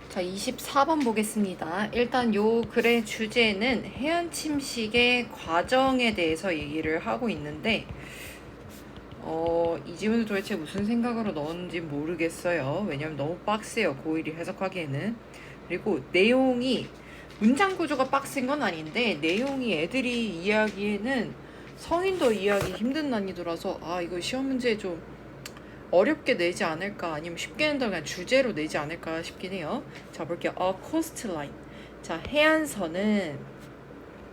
자, 24번 보겠습니다. 일단 요 글의 주제는 해안 침식의 과정에 대해서 얘기를 하고 있는데, 이 질문을 도대체 무슨 생각으로 넣었는지 모르겠어요. 왜냐면 너무 빡세요. 고1이 해석하기에는. 그리고 내용이, 문장 구조가 빡센 건 아닌데, 내용이 애들이 이해하기에는 성인도 이해하기 힘든 난이도라서, 이거 시험 문제에 좀 어렵게 내지 않을까, 아니면 쉽게 낸다면 그냥 주제로 내지 않을까 싶긴 해요. 자, 볼게요. A coastline. 자, 해안선은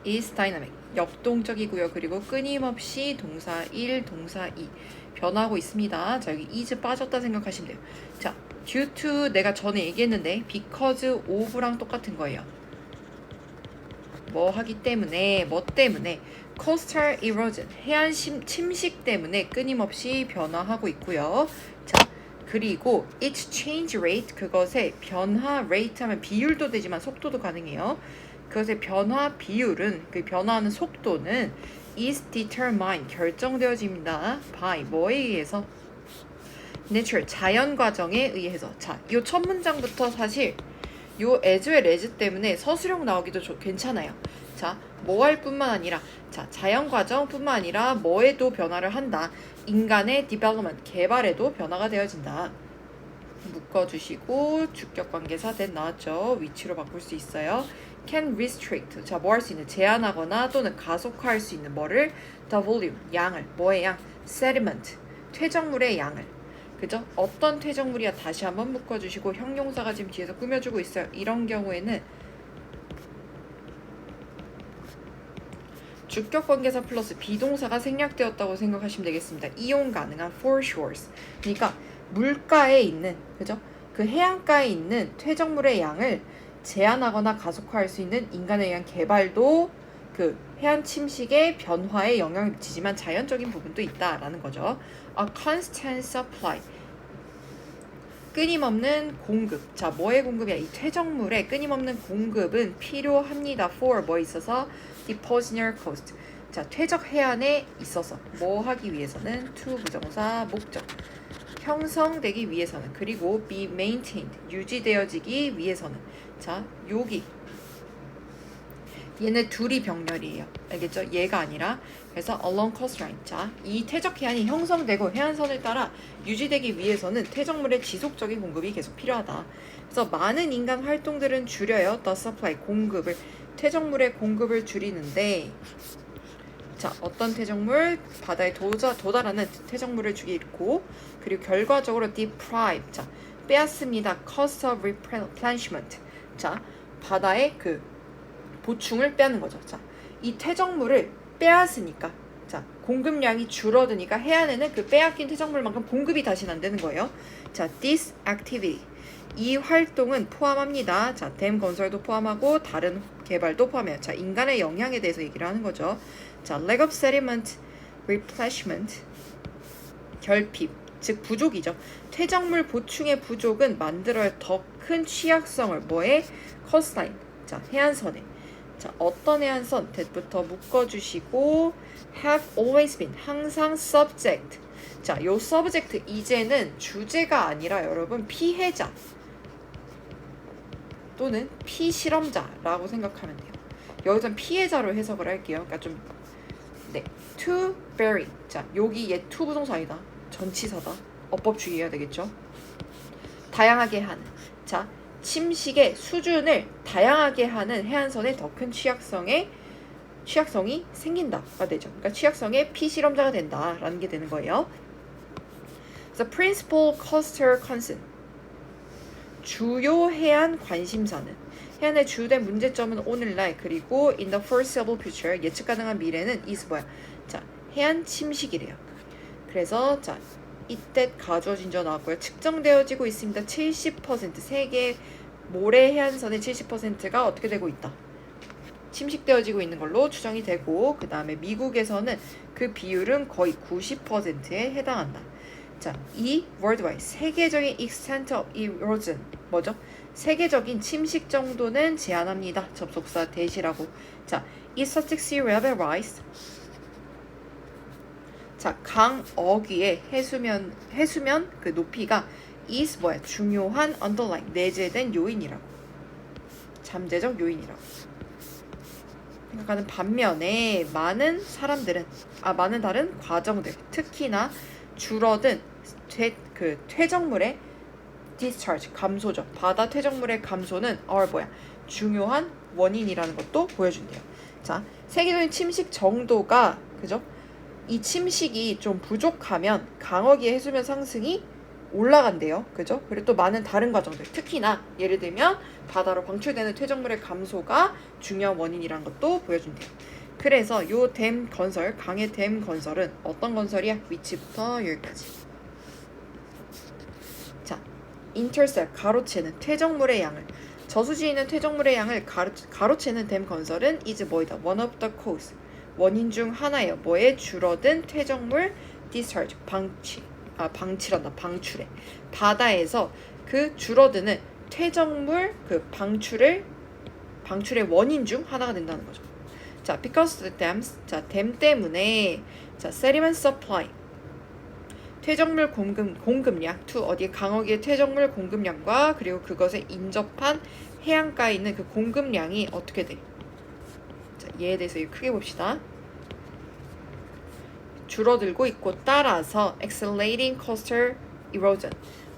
is dynamic. 역동적이고요. 그리고 끊임없이 동사 1, 동사 2 변하고 있습니다. 자, 여기 is 빠졌다 생각하시면 돼요. 자, due to 내가 전에 얘기했는데 because of랑 똑같은 거예요. 뭐 하기 때문에, 뭐 때문에 coastal erosion, 해안 침식 때문에 끊임없이 변화하고 있고요. 자, 그리고 its change rate, 그것의 변화 rate 하면 비율도 되지만 속도도 가능해요. 그것의 변화 비율은, 그 변화하는 속도는 is determined, 결정되어집니다. by, 뭐에 의해서? nature, 자연 과정에 의해서. 자, 이 첫 문장부터 사실 요 as well as 때문에 서술형 나오기도 괜찮아요. 자, 뭐 할 뿐만 아니라, 자, 자연 과정 뿐만 아니라 뭐에도 변화를 한다. 인간의 development, 개발에도 변화가 되어진다. 묶어주시고 주격 관계사 that 나왔죠. 위치로 바꿀 수 있어요. can restrict, 자, 뭐 할 수 있는, 제한하거나 또는 가속화할 수 있는 뭐를, the volume, 양을, 뭐의 양, sediment, 퇴적물의 양을. 그죠? 어떤 퇴적물이야 다시 한번 묶어주시고, 형용사가 지금 뒤에서 꾸며주고 있어요. 이런 경우에는 주격 관계사 플러스 비동사가 생략되었다고 생각하시면 되겠습니다. 이용 가능한 for shores. 그러니까 물가에 있는, 그죠? 그 해안가에 있는 퇴적물의 양을 제한하거나 가속화할 수 있는 인간에 의한 개발도 그 해안 침식의 변화에 영향을 미치지만 자연적인 부분도 있다라는 거죠. A constant supply, 끊임없는 공급. 자, 뭐의 공급이야? 이 퇴적물의 끊임없는 공급은 필요합니다. for 뭐 있어서 deposit near coast. 자, 퇴적 해안에 있어서 뭐 하기 위해서는 to 부정사 목적, 형성되기 위해서는, 그리고 be maintained, 유지되어지기 위해서는. 자, 여기 얘네 둘이 병렬이에요. 알겠죠? 얘가 아니라. 그래서 along coastline. 자, 이 퇴적 해안이 형성되고 해안선을 따라 유지되기 위해서는 퇴적물의 지속적인 공급이 계속 필요하다. 그래서 많은 인간 활동들은 줄여요. the supply, 공급을, 퇴적물의 공급을 줄이는데, 자, 어떤 퇴적물? 바다에 도달하는 퇴적물을 줄이고, 그리고 결과적으로 deprive, 자, 빼앗습니다. cost of replenishment. 자, 바다의 그 보충을 빼앗는 거죠. 자, 이 퇴적물을 빼앗으니까, 자, 공급량이 줄어드니까 해안에는 그 빼앗긴 퇴적물만큼 공급이 다시는 안 되는 거예요. 자, this activity, 이 활동은 포함합니다. 자, 댐 건설도 포함하고 다른 개발도 포함해요. 자, 인간의 영향에 대해서 얘기를 하는 거죠. 자, lack of sediment, replenishment, 결핍, 즉 부족이죠. 퇴적물 보충의 부족은 만들어야 더 큰 취약성을, 뭐에? coastline, 자, 해안선에. 자, 어떤 해안선? that부터 묶어주시고 have always been, 항상 subject. 자, 요 subject 이제는 주제가 아니라 여러분 피해자 또는 피실험자라고 생각하면 돼요. 여기선 피해자로 해석을 할게요. 그러니까 좀, 네, to vary. 자, 여기 얘 to 부동사 아니다. 전치사다. 어법 주의해야 되겠죠. 다양하게 하는. 자, 침식의 수준을 다양하게 하는 해안선에 더 큰 취약성이 생긴다가 되죠. 그러니까 취약성의 피실험자가 된다라는 게 되는 거예요. The principal coastal concern, 주요 해안 관심사는, 해안의 주된 문제점은 오늘날, 그리고 in the foreseeable future, 예측 가능한 미래는 is 뭐야? 자, 해안 침식이래요. 그래서 자, 이때 가주어진 저 나왔고요. 측정되어지고 있습니다. 70%, 세계 모래 해안선의 70%가 어떻게 되고 있다? 침식되어지고 있는 걸로 추정이 되고, 그 다음에 미국에서는 그 비율은 거의 90%에 해당한다. 자, 이 worldwide, 세계적인 extent of erosion, 뭐죠? 세계적인 침식 정도는 제한합니다. 접속사 대시라고. 자, 이 Sussex Sea level rise. 자, 강 어귀의 해수면 그 높이가 is 뭐야? 중요한 underlying 내재된 요인이라고. 잠재적 요인이라고 생각하는 반면에 많은 다른 과정들, 특히나 줄어든 퇴적물의 discharge 감소죠. 바다 퇴적물의 감소는 뭐야? 중요한 원인이라는 것도 보여준대요. 자, 세계적인 침식 정도가 그죠? 이 침식이 좀 부족하면 강어기의 해수면 상승이 올라간대요. 그죠? 그리고 또 많은 다른 과정들, 특히나 예를 들면 바다로 방출되는 퇴적물의 감소가 중요한 원인이라는 것도 보여준대요. 그래서 요 댐 건설, 강의 댐 건설은 어떤 건설이야? 위치부터 여기까지. 자, intercept 가로채는 퇴적물의 양을, 저수지에 있는 퇴적물의 양을 가로채는 댐 건설은 is 뭐이다? one of the cause, 원인 중 하나예요. 뭐에? 줄어든 퇴적물 discharge, 방출에 바다에서 그 줄어드는 퇴적물 그 방출의 원인 중 하나가 된다는 거죠. 자, because the dams, 자, 댐 때문에 자, sediment supply 퇴적물 공급량 to 어디 강어기의 퇴적물 공급량과 그리고 그것에 인접한 해안가에 있는 그 공급량이 어떻게 돼? 자, 얘에 대해서 크게 봅시다. 줄어들고 있고 따라서 accelerating coastal erosion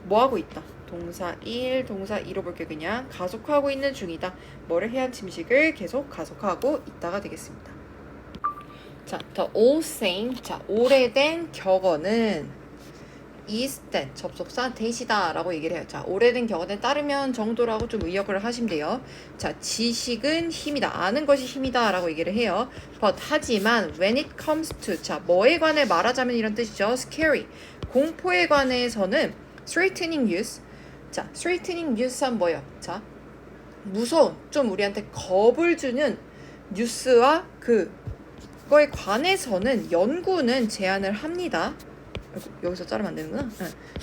뭐하고 있다? 동사 1, 동사 2로 볼게요. 그냥 가속하고 있는 중이다. 뭐를? 해안 침식을 계속 가속하고 있다가 되겠습니다. 자, the old saying, 자, 오래된 격언은 is that 접속사 that이다 라고 얘기를 해요. 자, 오래된 격언에 따르면 정도라고 좀 의역을 하시면 돼요. 자, 지식은 힘이다. 아는 것이 힘이다 라고 얘기를 해요. But 하지만 when it comes to, 자, 뭐에 관해 말하자면 이런 뜻이죠. scary, 공포에 관해서는 threatening news, 자, threatening news는 뭐예요? 자, 무서운, 좀 우리한테 겁을 주는 뉴스와 그거에 관해서는 연구는 제안을 합니다. 여기서 자르면 안 되는구나.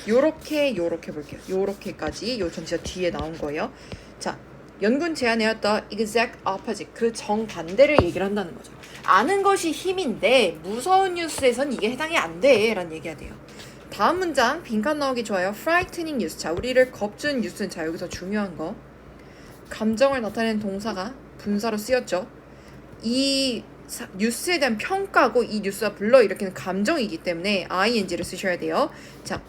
요렇게 볼게요. 요렇게까지 요 전치사 뒤에 나온 거예요. 자, 연구는 제안해왔다 exact opposite, 그 정반대를 얘기를 한다는 거죠. 아는 것이 힘인데 무서운 뉴스에선 이게 해당이 안 돼 라는 얘기가 돼요. 다음 문장 빈칸 나오기 좋아요. frightening news, 자, 우리를 겁주는 뉴스는, 자, 여기서 중요한 거 감정을 나타내는 동사가 분사로 쓰였죠. 이 뉴스에 대한 평가고 이 뉴스가 불러일으키는 감정이기 때문에 ing를 쓰셔야 돼요. 자,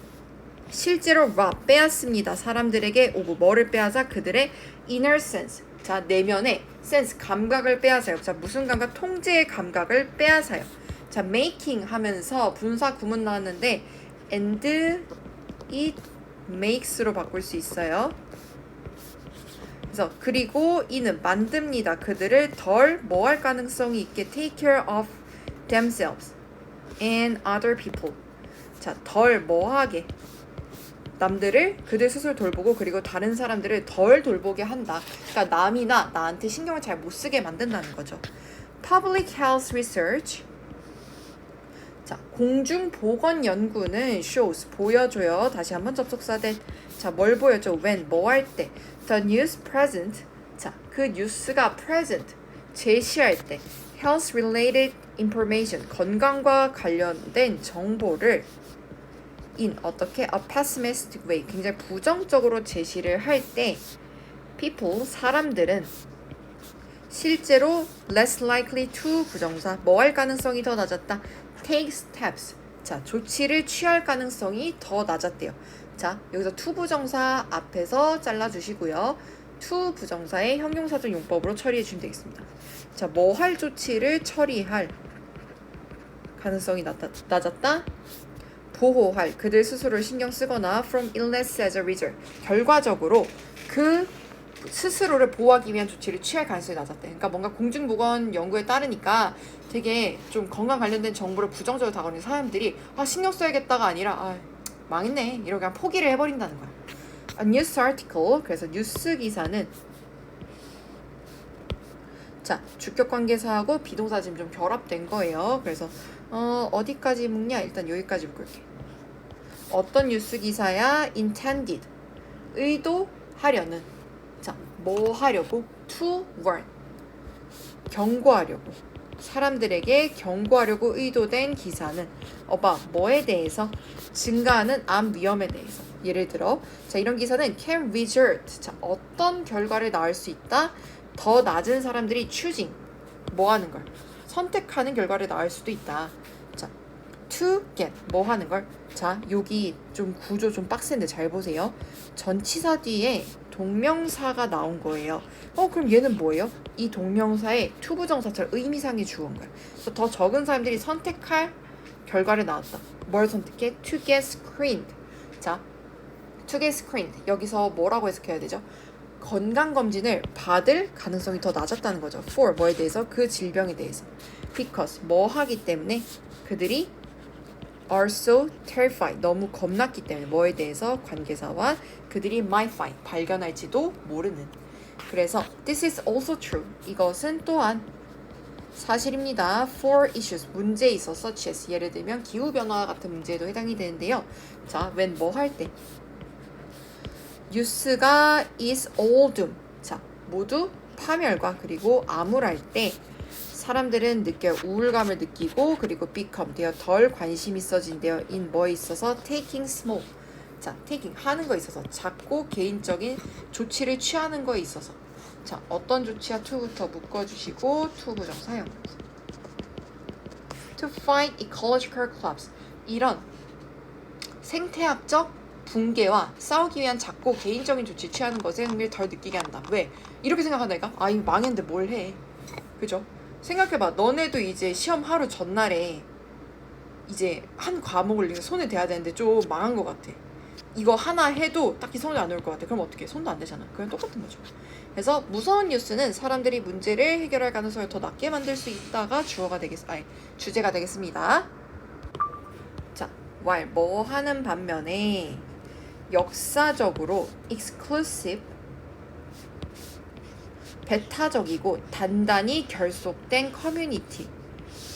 실제로 rob, 빼앗습니다. 사람들에게 오고 뭐를 빼앗아? 그들의 inner sense, 자, 내면의 sense, 감각을 빼앗아요. 자, 무슨 감각? 통제의 감각을 빼앗아요. 자, making 하면서 분사 구문 나왔는데 and it makes로 바꿀 수 있어요. 그래서 그리고 이는 만듭니다. 그들을 덜 뭐 할 가능성이 있게 take care of themselves and other people. 자, 덜 뭐하게? 남들을 그들 스스로 돌보고 그리고 다른 사람들을 덜 돌보게 한다. 그러니까 남이나 나한테 신경을 잘 못 쓰게 만든다는 거죠. Public health research. 자, 공중보건 연구는 shows, 보여줘요. 다시 한번 접속사 대. 자, 뭘 보여줘? when, 뭐 할 때. The news present, 자, 그 뉴스가 present, 제시할 때 health related information, 건강과 관련된 정보를 in 어떻게? a pessimistic way, 굉장히 부정적으로 제시를 할 때 people, 사람들은 실제로 less likely to 부정사, 뭐 할 가능성이 더 낮았다? take steps, 자, 조치를 취할 가능성이 더 낮았대요. 자, 여기서 to 부정사 앞에서 잘라주시고요. to 부정사의 형용사적 용법으로 처리해주면 되겠습니다. 자, 뭐 할 조치를 처리할 가능성이 낮았다? 보호할, 그들 스스로를 신경 쓰거나 from illness as a result, 결과적으로 그 스스로를 보호하기 위한 조치를 취할 가능성이 낮았대. 그러니까 뭔가 공중보건 연구에 따르니까 되게 좀 건강 관련된 정보를 부정적으로 다가오는 사람들이 신경 써야겠다가 아니라 망했네 이러고 그냥 포기를 해버린다는 거야. A news article, 그래서 뉴스 기사는 자, 주격관계사하고 비동사 지금 좀 결합된 거예요. 그래서 어디까지 묶냐? 일단 여기까지 묶을게. 어떤 뉴스 기사야? intended, 의도하려는. 자, 뭐 하려고? to warn, 경고하려고. 사람들에게 경고하려고 의도된 기사는 about 뭐에 대해서? 증가하는 암 위험에 대해서. 예를 들어 자 이런 기사는 can result 자 어떤 결과를 낳을 수 있다? 더 낮은 사람들이 choosing 뭐 하는 걸? 선택하는 결과를 낳을 수도 있다. 자 to get 뭐 하는 걸? 자 여기 좀 구조 좀 빡센데 잘 보세요. 전치사 뒤에 동명사가 나온 거예요. 그럼 얘는 뭐예요? 이 동명사에 to 부정사처럼 의미상의 주어인가요? 그래서 더 적은 사람들이 선택할 결과를 낳았다. 뭘 선택해? to get screened. 자, to get screened. 여기서 뭐라고 해석해야 되죠? 건강검진을 받을 가능성이 더 낮았다는 거죠. for 뭐에 대해서? 그 질병에 대해서. because 뭐 하기 때문에? 그들이 are so terrified 너무 겁났기 때문에 뭐에 대해서? 관계사와 그들이 might find 발견할지도 모르는. 그래서 this is also true 이것은 또한 사실입니다. for issues 문제에 있어서 such as 예를 들면 기후변화 같은 문제에도 해당이 되는데요. 자 when 뭐 할 때 뉴스가 is all doom 자 모두 파멸과 그리고 암울할 때 사람들은 우울감을 느끼고 그리고 become 되어 덜 관심 있어진대요. in 뭐에 있어서 taking small 자 taking 하는 거에 있어서 작고 개인적인 조치를 취하는 거에 있어서 자 어떤 조치야 to부터 묶어주시고 to 부정 사용 to fight ecological collapse 이런 생태학적 붕괴와 싸우기 위한 작고 개인적인 조치 취하는 것에 흥미를 덜 느끼게 한다. 왜? 이렇게 생각한다니까? 아 이거 망했는데 뭘 해? 그죠? 생각해봐. 너네도 이제 시험 하루 전날에 이제 한 과목을 손에 대야 되는데 좀 망한 것 같아. 이거 하나 해도 딱히 손이 안 올 것 같아. 그럼 어떻게? 손도 안 되잖아. 그냥 똑같은 거죠. 그래서 무서운 뉴스는 사람들이 문제를 해결할 가능성을 더 낮게 만들 수 있다가 주제가 되겠습니다. 자, while 뭐 하는 반면에 역사적으로 exclusive 배타적이고 단단히 결속된 커뮤니티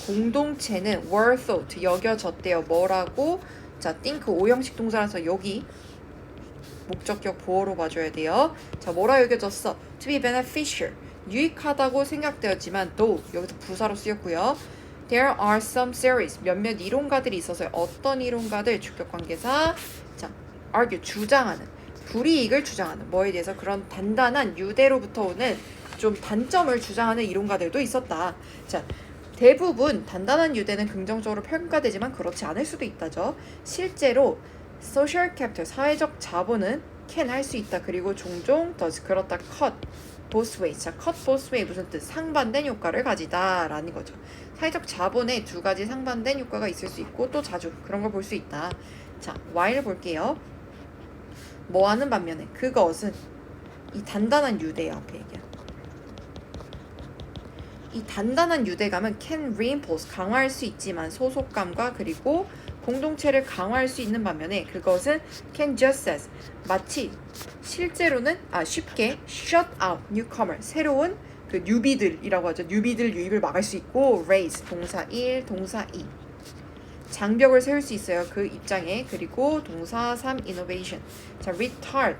공동체는 were thought 여겨졌대요. 뭐라고? 자, think 오형식 동사라서 여기 목적격 보어로 봐줘야 돼요. 자, 뭐라 여겨졌어? to be beneficial 유익하다고 생각되었지만 though 여기서 부사로 쓰였고요. There are some theories 몇몇 이론가들이 있어서요. 어떤 이론가들? 주격관계사 자, argue 주장하는 불이익을 주장하는 뭐에 대해서 그런 단단한 유대로부터 오는 좀 단점을 주장하는 이론가들도 있었다. 자, 대부분 단단한 유대는 긍정적으로 평가되지만 그렇지 않을 수도 있다죠. 실제로 social capital 사회적 자본은 can 할 수 있다. 그리고 종종 does 그렇다 cut both ways. 자, cut both way 무슨 뜻? 상반된 효과를 가지다라는 거죠. 사회적 자본에 두 가지 상반된 효과가 있을 수 있고 또 자주 그런 걸 볼 수 있다. 자, while 볼게요. 뭐 하는 반면에 그것은 이 단단한 유대 앞에 얘기한 이 단단한 유대감은 can reinforce 강화할 수 있지만 소속감과 그리고 공동체를 강화할 수 있는 반면에 그것은 can just as 마치 실제로는 쉽게 shut out newcomer 새로운 그 뉴비들이라고 하죠. 뉴비들 유입을 막을 수 있고 raise 동사 1 동사 2 장벽을 세울 수 있어요. 그 입장에. 그리고 동사 3 innovation 자 retard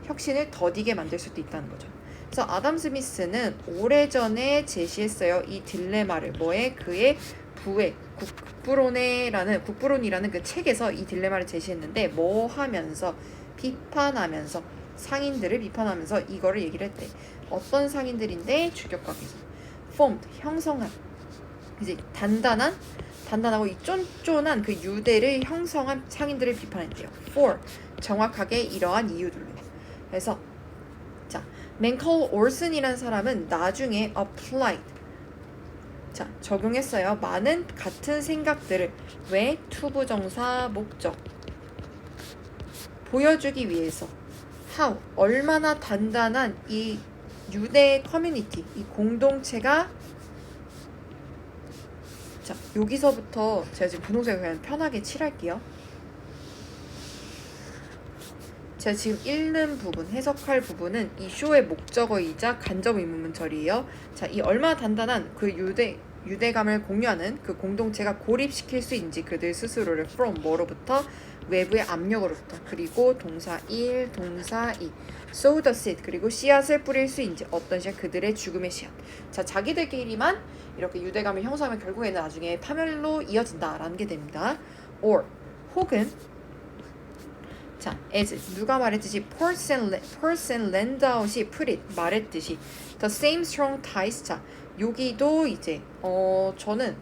혁신을 더디게 만들 수도 있다는 거죠. 그래서 아담 스미스는 오래전에 제시했어요. 이 딜레마를 그의 부의 국부론이라는 그 책에서 이 딜레마를 제시했는데 뭐 하면서 비판하면서 상인들을 비판하면서 이거를 얘기를 했대. 어떤 상인들인데 주격관계사 formed 형성한 이제 단단하고 이 쫀쫀한 그 유대를 형성한 상인들을 비판했대요. for 정확하게 이러한 이유들로. 그래서 자, 맨컬 올슨이라는 사람은 나중에 applied 자, 적용했어요. 많은 같은 생각들을 왜? 투부정사 목적 보여주기 위해서 how 얼마나 단단한 이 유대 커뮤니티 이 공동체가 자, 여기서부터 제가 지금 분홍색을 그냥 편하게 칠할게요. 제가 지금 읽는 부분, 해석할 부분은 이 쇼의 목적어이자 간접 의문문절이에요. 자, 이 얼마나 단단한 그 유대감을 공유하는 그 공동체가 고립시킬 수 있는지 그들 스스로를 from 뭐로부터 외부의 압력으로부터 그리고 동사 1, 동사 2. sow the seed 그리고 씨앗을 뿌릴 수 있는지 어떤 씨앗 그들의 죽음의 씨앗. 자 자기들끼리만 이렇게 유대감을 형성하면 결국에는 나중에 파멸로 이어진다라는 게 됩니다. or 혹은 자 as 누가 말했듯이 person lend out이 put it 말했듯이 the same strong ties. 자 여기도 이제 저는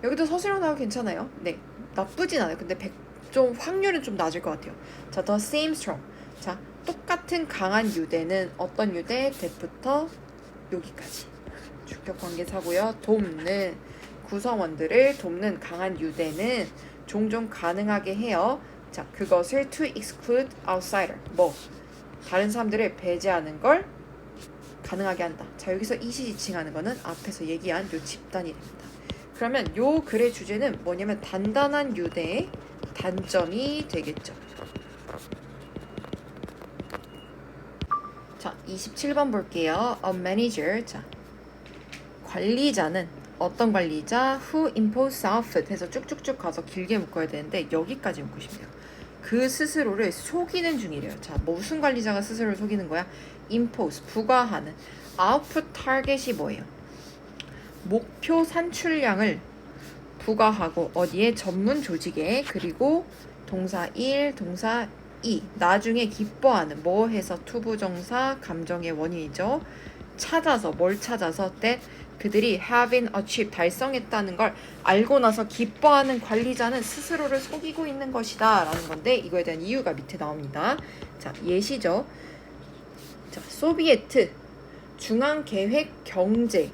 여기도 서술형 나오면 괜찮아요. 네 나쁘진 않아요. 근데 좀 확률은 좀 낮을 것 같아요. 자 the same strong. 자 똑같은 강한 유대는 어떤 유대? 대부터 여기까지 주격관계사고요. 돕는 구성원들을 돕는 강한 유대는 종종 가능하게 해요. 자 그것을 to exclude outsider 뭐 다른 사람들을 배제하는 걸 가능하게 한다. 자 여기서 이시지칭하는 거는 앞에서 얘기한 요 집단이 됩니다. 그러면 요 글의 주제는 뭐냐면 단단한 유대의 단점이 되겠죠. 자 27번 볼게요. A manager. 자 관리자는 어떤 관리자? Who impose outfit 해서 쭉쭉쭉 가서 길게 묶어야 되는데 여기까지 묶고 싶네요. 그 스스로를 속이는 중이래요. 자 무슨 관리자가 스스로를 속이는 거야? impose 부과하는. output target이 뭐예요? 목표 산출량을 부과하고 어디에? 전문 조직에. 그리고 동사 1, 동사 2 나중에 기뻐하는 뭐 해서 투부정사 감정의 원인이죠. 찾아서 뭘 찾아서 that 그들이 having achieved 달성했다는 걸 알고 나서 기뻐하는 관리자는 스스로를 속이고 있는 것이다 라는 건데 이거에 대한 이유가 밑에 나옵니다. 자 예시죠. 자 소비에트 중앙계획 경제의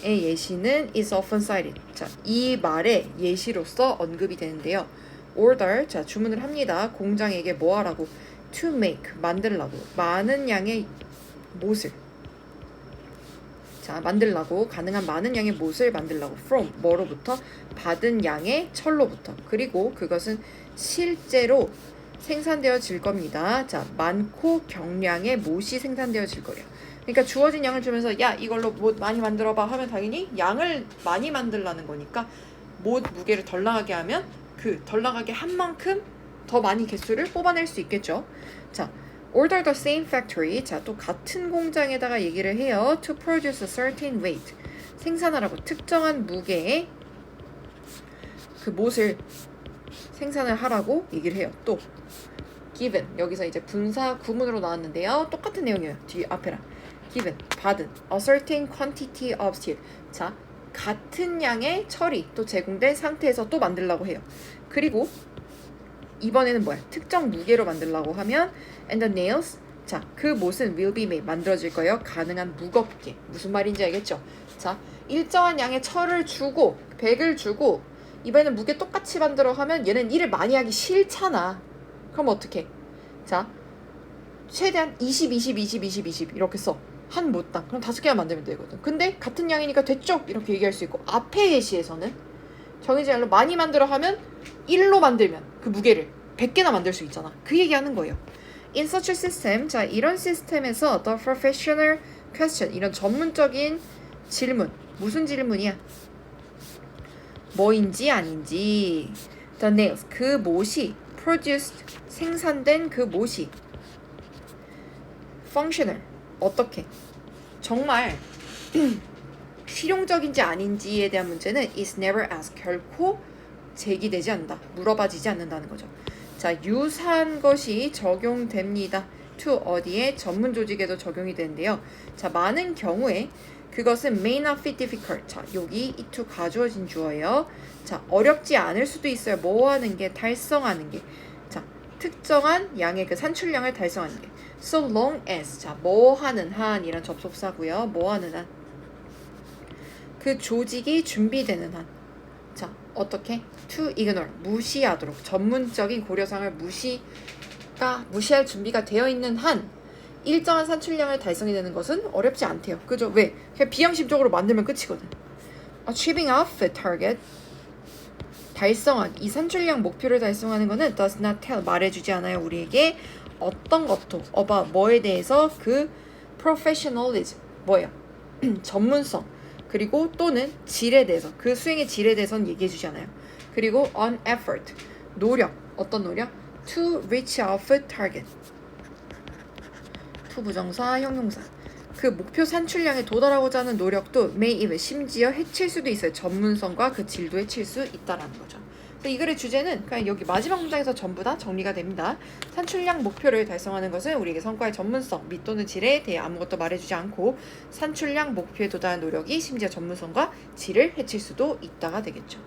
예시는 is often cited. 자 이 말의 예시로서 언급이 되는데요. order 자 주문을 합니다. 공장에게 뭐 하라고? to make 만들라고 많은 양의 못을 자 만들라고 가능한 많은 양의 못을 만들라고 from 뭐로부터? 받은 양의 철로부터. 그리고 그것은 실제로 생산되어질 겁니다. 자 많고 경량의 못이 생산되어질 거예요. 그러니까 주어진 양을 주면서 야 이걸로 못 많이 만들어봐 하면 당연히 양을 많이 만들라는 거니까 못 무게를 덜 나가게 하면 그 덜 나가게 한 만큼 더 많이 개수를 뽑아낼 수 있겠죠. 자 order the same factory. 자 또 같은 공장에다가 얘기를 해요. to produce a certain weight 생산하라고 특정한 무게의 그 못을 생산을 하라고 얘기를 해요. 또 given 여기서 이제 분사 구문으로 나왔는데요. 똑같은 내용이에요. 뒤 앞에랑 given 받은 a certain quantity of steel. 자 같은 양의 철이 또 제공된 상태에서 또 만들라고 해요. 그리고 이번에는 뭐야? 특정 무게로 만들라고 하면 and the nails 자 그 못은 will be made 만들어질 거예요. 가능한 무겁게. 무슨 말인지 알겠죠? 자 일정한 양의 철을 주고 100을 주고 이번에는 무게 똑같이 만들어 하면 얘는 일을 많이 하기 싫잖아. 그럼 어떻게? 자 최대한 20 이렇게 써. 한 못당. 그럼 5개만 만들면 되거든. 근데 같은 양이니까 됐죠? 이렇게 얘기할 수 있고 앞에 예시에서는 정해진 양로 많이 만들어 하면 1로 만들면 그 무게를 100개나 만들 수 있잖아. 그 얘기하는 거예요. In such a system, 자 이런 시스템에서 the professional question, 이런 전문적인 질문, 무슨 질문이야? 뭐인지 아닌지. The nails, 그 못이 produced, 생산된 그 못이 functional, 어떻게? 정말 실용적인지 아닌지에 대한 문제는 is never asked, 결코 제기되지 않는다, 물어봐지지 않는다는 거죠. 자, 유사한 것이 적용됩니다. to 어디에? 전문 조직에도 적용이 되는데요. 자, 많은 경우에 그것은 may not be difficult. 자, 여기 이 to 가주어진 주어예요. 자, 어렵지 않을 수도 있어요. 뭐 하는 게? 달성하는 게. 자, 특정한 양의 그 산출량을 달성하는 게. So long as. 자, 뭐 하는 한 이란 접속사고요. 뭐 하는 한. 그 조직이 준비되는 한. 자, 어떻게? to ignore. 무시하도록. 전문적인 고려사항을 무시할 준비가 되어 있는 한 일정한 산출량을 달성이 되는 것은 어렵지 않대요. 그죠? 왜? 그냥 비양심적으로 만들면 끝이거든. Achieving off the target. 달성한 이 산출량 목표를 달성하는 것은 does not tell. 말해주지 않아요. 우리에게 어떤 것도 about 뭐에 대해서 그 professionalism 뭐예요? 전문성. 그리고 또는 질에 대해서 그 수행의 질에 대해서는 얘기해주지 않아요. 그리고 on effort. 노력. 어떤 노력? To reach off a target. to 부정사, 형용사. 그 목표 산출량에 도달하고자 하는 노력도 may even 심지어 해칠 수도 있어요. 전문성과 그 질도 해칠 수 있다라는 거죠. 그래서 이 글의 주제는 그냥 여기 마지막 문장에서 전부 다 정리가 됩니다. 산출량 목표를 달성하는 것은 우리에게 성과의 전문성 및 또는 질에 대해 아무것도 말해주지 않고 산출량 목표에 도달한 노력이 심지어 전문성과 질을 해칠 수도 있다가 되겠죠.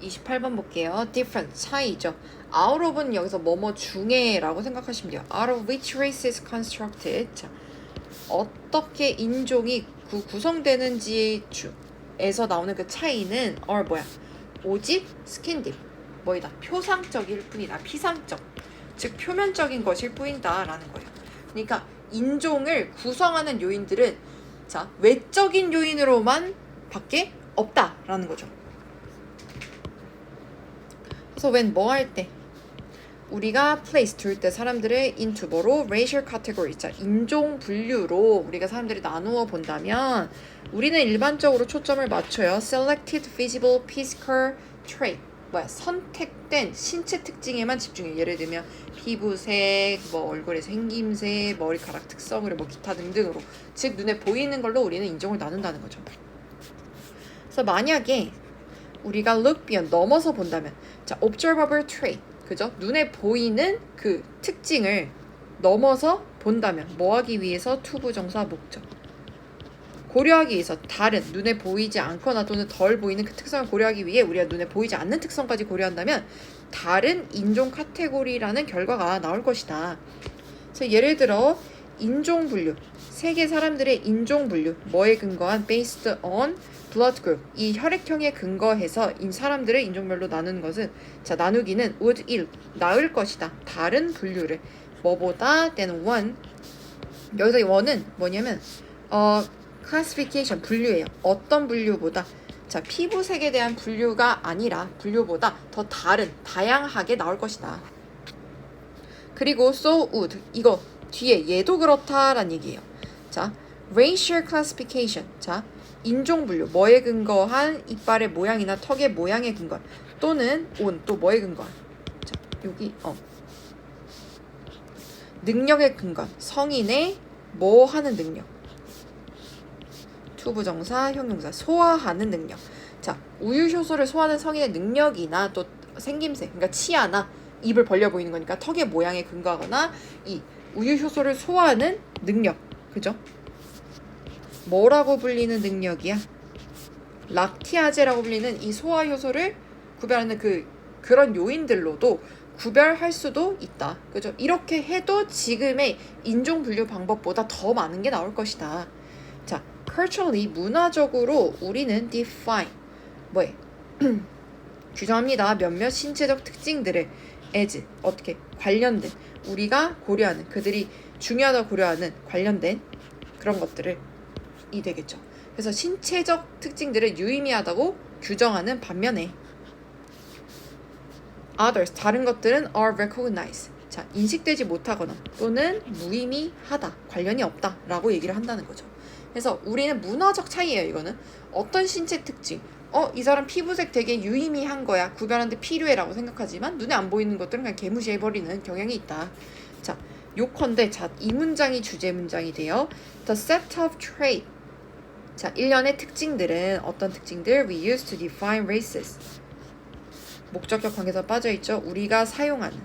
28번 볼게요. different, 차이죠. out of는 여기서 뭐뭐 중에 라고 생각하시면 돼요. out of which race is constructed. 자, 어떻게 인종이 구성되는지에서 나오는 그 차이는 뭐야? 오직 스킨딥, 뭐이다? 표상적일 뿐이다. 피상적, 즉 표면적인 것일 뿐이다 라는 거예요. 그러니까 인종을 구성하는 요인들은 자 외적인 요인으로만 밖에 없다라는 거죠. 그래서 when 뭐 할 때 우리가 place 둘 때 사람들을 into 뭐로 racial category, 자 인종 분류로 우리가 사람들이 나누어 본다면 우리는 일반적으로 초점을 맞춰요. selected visible physical trait, 뭐야 선택된 신체 특징에만 집중해요. 예를 들면 피부색, 뭐 얼굴의 생김새, 머리카락 특성으로 뭐 기타 등등으로, 즉 눈에 보이는 걸로 우리는 인종을 나눈다는 거죠. 그래서 만약에 우리가 look beyond 넘어서 본다면 자 observable trait, 그죠? 눈에 보이는 그 특징을 넘어서 본다면 뭐 하기 위해서 to 부정사 목적 고려하기 위해서 다른 눈에 보이지 않거나 또는 덜 보이는 그 특성을 고려하기 위해 우리가 눈에 보이지 않는 특성까지 고려한다면 다른 인종 카테고리라는 결과가 나올 것이다. 그래서 예를 들어 인종 분류, 세계 사람들의 인종 분류 뭐에 근거한 based on blood group, 이 혈액형에 근거해서 이 사람들을 인종별로 나누는 것은 자 나누기는 would 나을 것이다. 다른 분류를 뭐보다 then one, 여기서 one은 뭐냐면 classification 분류예요. 어떤 분류보다 자 피부색에 대한 분류가 아니라 분류보다 더 다른 다양하게 나올 것이다. 그리고 so would 이거 뒤에 얘도 그렇다라는 얘기예요. 자 racial classification, 자 인종 분류 뭐에 근거한 이빨의 모양이나 턱의 모양에 근거한 또는 on 또 뭐에 근거한 자 여기 능력에 근거한 성인의 뭐 하는 능력 to 부정사 형용사 소화하는 능력. 자 우유 효소를 소화하는 성인의 능력이나 또 생김새 그러니까 치아나 입을 벌려 보이는 거니까 턱의 모양에 근거하거나 이 우유 효소를 소화하는 능력, 그죠? 뭐라고 불리는 능력이야? 락티아제라고 불리는 이 소화 효소를 구별하는 그런 요인들로도 구별할 수도 있다. 그죠? 이렇게 해도 지금의 인종 분류 방법보다 더 많은 게 나올 것이다. 자, culturally 문화적으로 우리는 define 뭐해? 규정합니다. 몇몇 신체적 특징들을 as 어떻게 관련된 우리가 고려하는 그들이 중요하다고 고려하는 관련된 그런 것들을 이 되겠죠. 그래서 신체적 특징들을 유의미하다고 규정하는 반면에 others 다른 것들은 are recognized 자 인식되지 못하거나 또는 무의미하다 관련이 없다라고 얘기를 한다는 거죠. 그래서 우리는 문화적 차이예요. 이거는 어떤 신체 특징 이 사람 피부색 되게 유의미한 거야 구별하는데 필요해라고 생각하지만 눈에 안 보이는 것들은 그냥 개무시해버리는 경향이 있다. 자 요컨대 자 이 문장이 주제 문장이 돼요. The set of trait 자 일련의 특징들은 어떤 특징들 we use to define races 목적격 관계에서 빠져있죠. 우리가 사용하는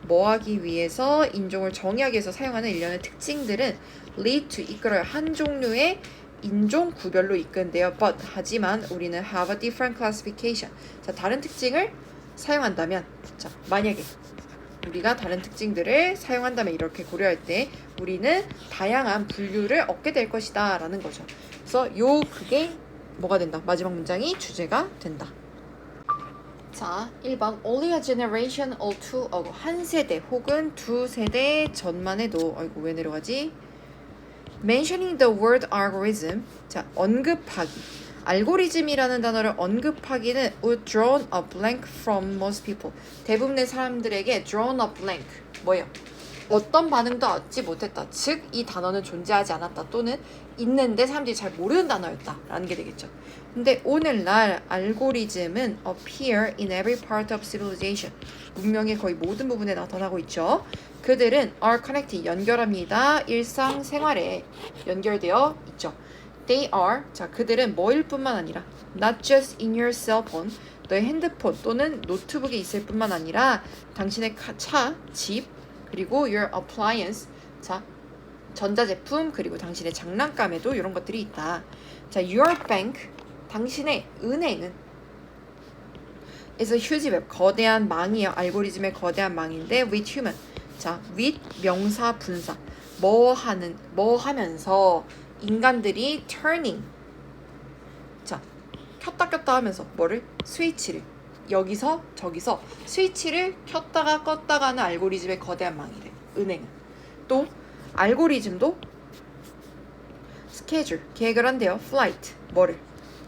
뭐하기 위해서 인종을 정의하기 위해서 사용하는 일련의 특징들은 lead to 이끌어요. 한 종류의 인종 구별로 이끈대요. But 하지만 우리는 have a different classification. 자 다른 특징을 사용한다면 자 만약에 우리가 다른 특징들을 사용한다면 이렇게 고려할 때 우리는 다양한 분류를 얻게 될 것이다 라는 거죠. 그래서 그게 뭐가 된다? 마지막 문장이 주제가 된다. 자 1번 only a generation or two ago 한 세대 혹은 두 세대 전만 해도 아이고 왜 내려가지? mentioning the word algorithm 자 언급하기 알고리즘이라는 단어를 언급하기는 would drawn a blank from most people 대부분의 사람들에게 drawn a blank 뭐예요? 어떤 반응도 얻지 못했다. 즉 이 단어는 존재하지 않았다 또는 있는데 사람들이 잘 모르는 단어였다 라는 게 되겠죠. 근데 오늘날 알고리즘은 appear in every part of civilization 문명의 거의 모든 부분에 나타나고 있죠. 그들은 are connected 연결합니다. 일상생활에 연결되어 있죠. They are 자 그들은 뭐일 뿐만 아니라 not just in your cell phone 너의 핸드폰 또는 노트북에 있을 뿐만 아니라 당신의 차, 집 그리고 your appliance 자 전자제품 그리고 당신의 장난감에도 이런 것들이 있다. 자 your bank 당신의 은행은 is a huge web 거대한 망이에요. 알고리즘의 거대한 망인데 with human 자 with 명사 분사 뭐 하면서 인간들이 turning 자 켰다 꼈다 하면서 뭐를 스위치를 여기서 저기서 스위치를 켰다가 껐다가 하는 알고리즘의 거대한 망이래. 은행은 또 알고리즘도 스케줄 계획을 한대요. flight 뭐를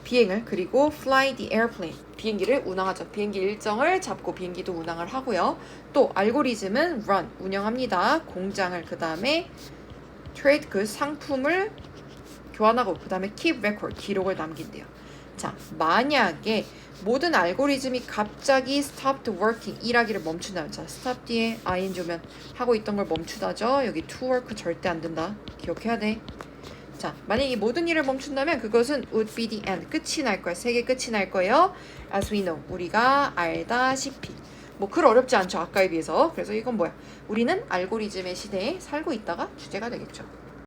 비행을 그리고 fly the airplane 비행기를 운항하죠. 비행기 일정을 잡고 비행기도 운항을 하고요. 또 알고리즘은 run 운영합니다. 공장을 그 다음에 trade 그 상품을 교환하고 그 다음에 keep record 기록을 남긴대요. 자 만약에 모든 알고리즘이 갑자기 stopped working 일하기를 멈춘다면 자 stop 뒤에 ing 오면 하고 있던 걸 멈추다죠. 여기 to work 절대 안 된다. 기억해야 돼. 자 만약에 모든 일을 멈춘다면 그것은 would be the end 끝이 날 거야. 세계 끝이 날 거예요. as we know 우리가 알다시피 뭐 글 어렵지 않죠. 아까에 비해서. 그래서 이건 뭐야 우리는 알고리즘의 시대에 살고 있다가 주제가 되겠죠.